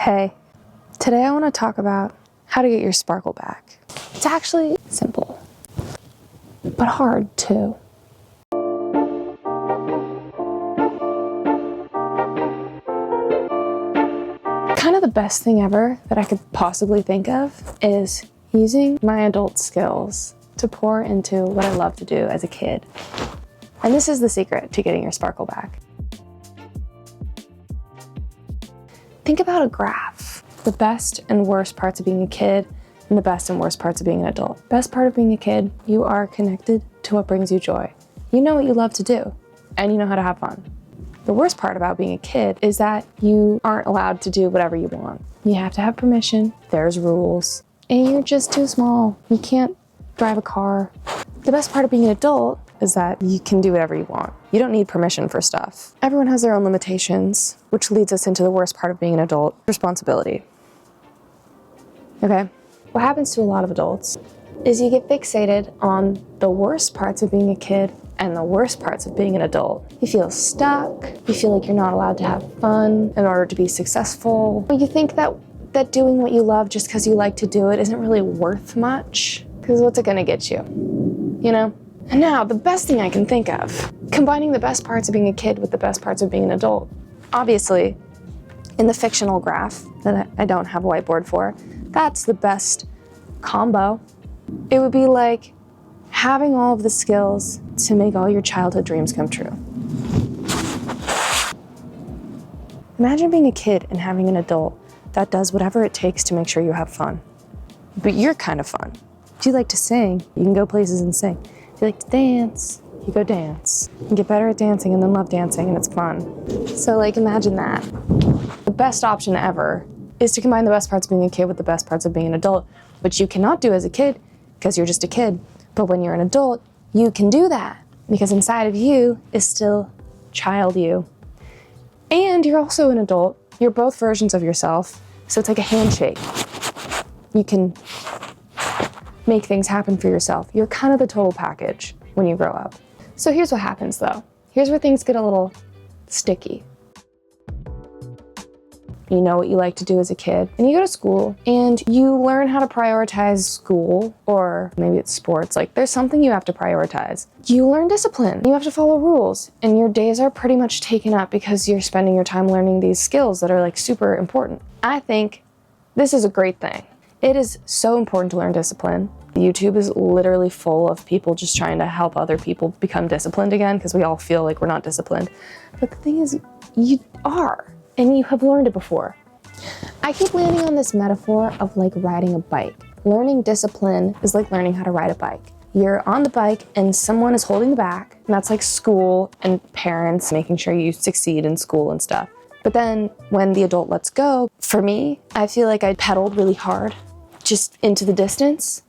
Hey, today I want to talk about how to get your sparkle back. It's actually simple, but hard too. Kind of the best thing ever that I could possibly think of is using my adult skills to pour into what I love to do as a kid. And this is the secret to getting your sparkle back. Think about a graph, the best and worst parts of being a kid and the best and worst parts of being an adult. Best part of being a kid, you are connected to what brings you joy. You know what you love to do, and you know how to have fun. The worst part about being a kid is that you aren't allowed to do whatever you want. You have to have permission, there's rules, and you're just too small. You can't drive a car. The best part of being an adult is that you can do whatever you want. You don't need permission for stuff. Everyone has their own limitations, which leads us into the worst part of being an adult, responsibility. Okay, what happens to a lot of adults is you get fixated on the worst parts of being a kid and the worst parts of being an adult. You feel stuck, you feel like you're not allowed to have fun in order to be successful. You think that doing what you love just because you like to do it isn't really worth much, because what's it gonna get you, you know? And now, the best thing I can think of, combining the best parts of being a kid with the best parts of being an adult. Obviously, in the fictional graph that I don't have a whiteboard for, that's the best combo. It would be like having all of the skills to make all your childhood dreams come true. Imagine being a kid and having an adult that does whatever it takes to make sure you have fun. But you're kind of fun. If you like to sing, you can go places and sing. If you like to dance, you go dance. You get better at dancing and then love dancing, and it's fun. So imagine that. The best option ever is to combine the best parts of being a kid with the best parts of being an adult, which you cannot do as a kid because you're just a kid. But when you're an adult, you can do that because inside of you is still child you. And you're also an adult. You're both versions of yourself. So it's like a handshake. You can make things happen for yourself. You're kind of the total package when you grow up. So here's what happens though. Here's where things get a little sticky. You know what you like to do as a kid, and you go to school and you learn how to prioritize school, or maybe it's sports. There's something you have to prioritize. You learn discipline. You have to follow rules, and your days are pretty much taken up because you're spending your time learning these skills that are super important. I think this is a great thing. It is so important to learn discipline. YouTube is literally full of people just trying to help other people become disciplined again because we all feel like we're not disciplined. But the thing is, you are, and you have learned it before. I keep landing on this metaphor of riding a bike. Learning discipline is like learning how to ride a bike. You're on the bike and someone is holding the back, and that's school and parents making sure you succeed in school and stuff. But then when the adult lets go, for me, I feel like I pedaled really hard just into the distance.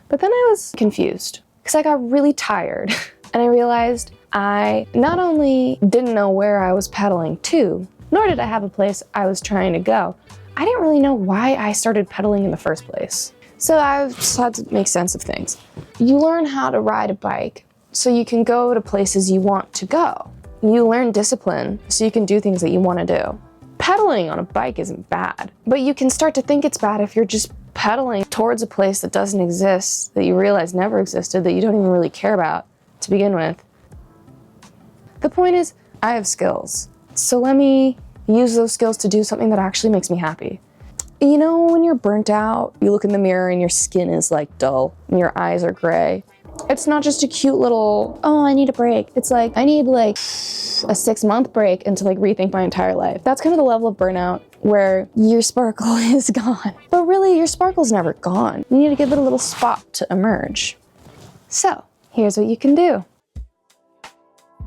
But then I was confused because I got really tired and I realized I not only didn't know where I was pedaling to, nor did I have a place I was trying to go. I didn't really know why I started pedaling in the first place. So I just had to make sense of things. You learn how to ride a bike so you can go to places you want to go. You learn discipline so you can do things that you want to do. Pedaling on a bike isn't bad, but you can start to think it's bad if you're just pedaling towards a place that doesn't exist, that you realize never existed, that you don't even really care about to begin with. The point is, I have skills. So let me use those skills to do something that actually makes me happy. You know, when you're burnt out, you look in the mirror and your skin is dull and your eyes are gray. It's not just a cute little, oh, I need a break. It's I need a 6-month break and to rethink my entire life. That's kind of the level of burnout where your sparkle is gone. But really, your sparkle's never gone. You need to give it a little spot to emerge. So, here's what you can do.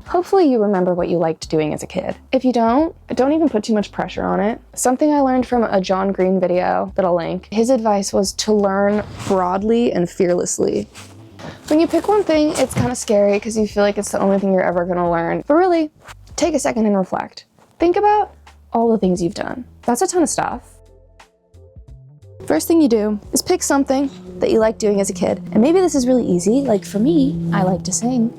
Hopefully you remember what you liked doing as a kid. If you don't even put too much pressure on it. Something I learned from a John Green video that I'll link, his advice was to learn broadly and fearlessly. When you pick one thing, it's kind of scary because you feel like it's the only thing you're ever gonna learn. But really, take a second and reflect. Think about all the things you've done. That's a ton of stuff. First thing you do is pick something that you like doing as a kid. And maybe this is really easy. For me, I like to sing.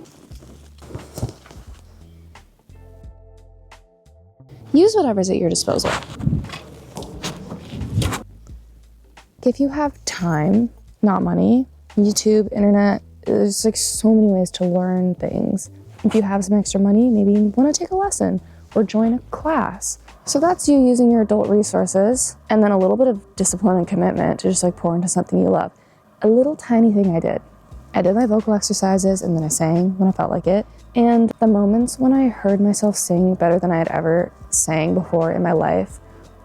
Use whatever's at your disposal. if you have time, not money, YouTube, internet, there's like so many ways to learn things. If you have some extra money, maybe you want to take a lesson or join a class. So that's you using your adult resources and then a little bit of discipline and commitment to just like pour into something you love. A little tiny thing I did my vocal exercises and then I sang when I felt like it. And the moments when I heard myself sing better than I had ever sang before in my life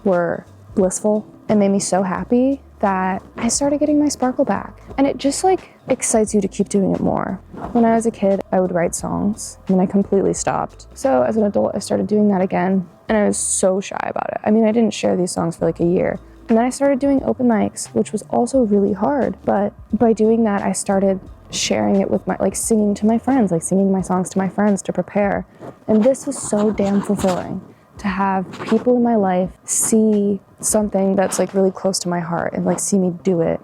were blissful and made me so happy that I started getting my sparkle back. And it just like excites you to keep doing it more. When I was a kid, I would write songs and then I completely stopped. So as an adult, I started doing that again and I was so shy about it. I mean, I didn't share these songs for like a year. And then I started doing open mics, which was also really hard. But by doing that, I started sharing it with like singing to my friends, like singing my songs to my friends to prepare. And this was so damn fulfilling to have people in my life see something that's like really close to my heart and like see me do it.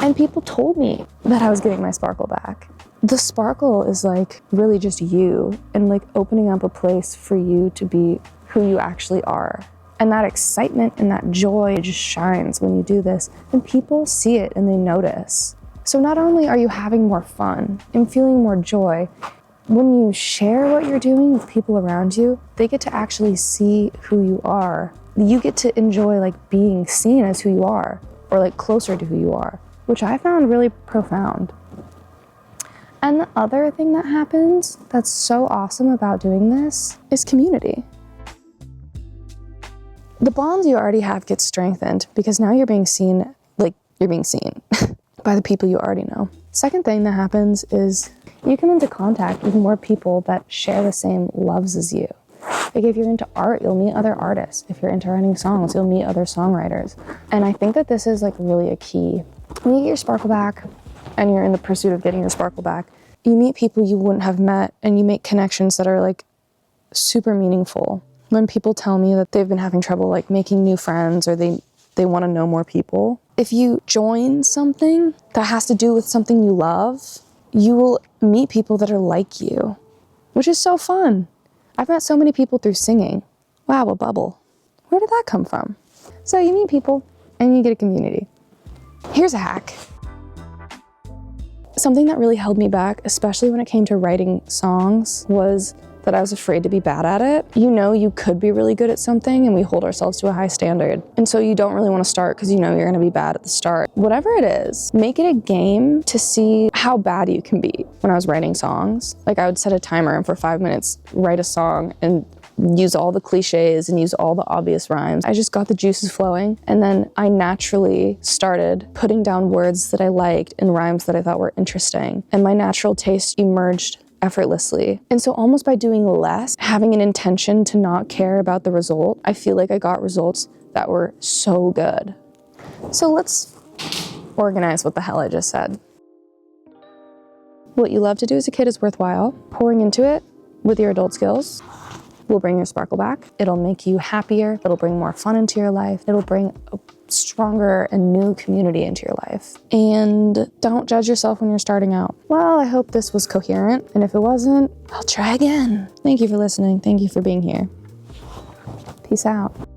And people told me that I was getting my sparkle back. The sparkle is like really just you and like opening up a place for you to be who you actually are. And that excitement and that joy just shines when you do this and people see it and they notice. So not only are you having more fun and feeling more joy, when you share what you're doing with people around you, they get to actually see who you are. You get to enjoy like being seen as who you are or like closer to who you are, which I found really profound. And the other thing that happens that's so awesome about doing this is community. The bonds you already have get strengthened because now you're being seen by the people you already know. Second thing that happens is you come into contact with more people that share the same loves as you. Like if you're into art, you'll meet other artists. If you're into writing songs, you'll meet other songwriters. And I think that this is like really a key. When you get your sparkle back and you're in the pursuit of getting your sparkle back, you meet people you wouldn't have met and you make connections that are like super meaningful. When people tell me that they've been having trouble like making new friends or they want to know more people, if you join something that has to do with something you love, you will meet people that are like you, which is so fun. I've met so many people through singing. Wow, a bubble. Where did that come from? So you meet people and you get a community. Here's a hack. Something that really held me back, especially when it came to writing songs, was that I was afraid to be bad at it. You know you could be really good at something and we hold ourselves to a high standard. And so you don't really want to start because you know you're going to be bad at the start. Whatever it is, make it a game to see how bad you can be. When I was writing songs, like I would set a timer and for 5 minutes write a song and use all the cliches and use all the obvious rhymes. I just got the juices flowing and then I naturally started putting down words that I liked and rhymes that I thought were interesting. And my natural taste emerged effortlessly. And so almost by doing less, having an intention to not care about the result, I feel like I got results that were so good. So let's organize what the hell I just said. What you love to do as a kid is worthwhile. Pouring into it with your adult skills will bring your sparkle back. It'll make you happier. It'll bring more fun into your life. It'll bring a stronger and new community into your life. And don't judge yourself when you're starting out. Well, I hope this was coherent. And if it wasn't, I'll try again. Thank you for listening. Thank you for being here. Peace out.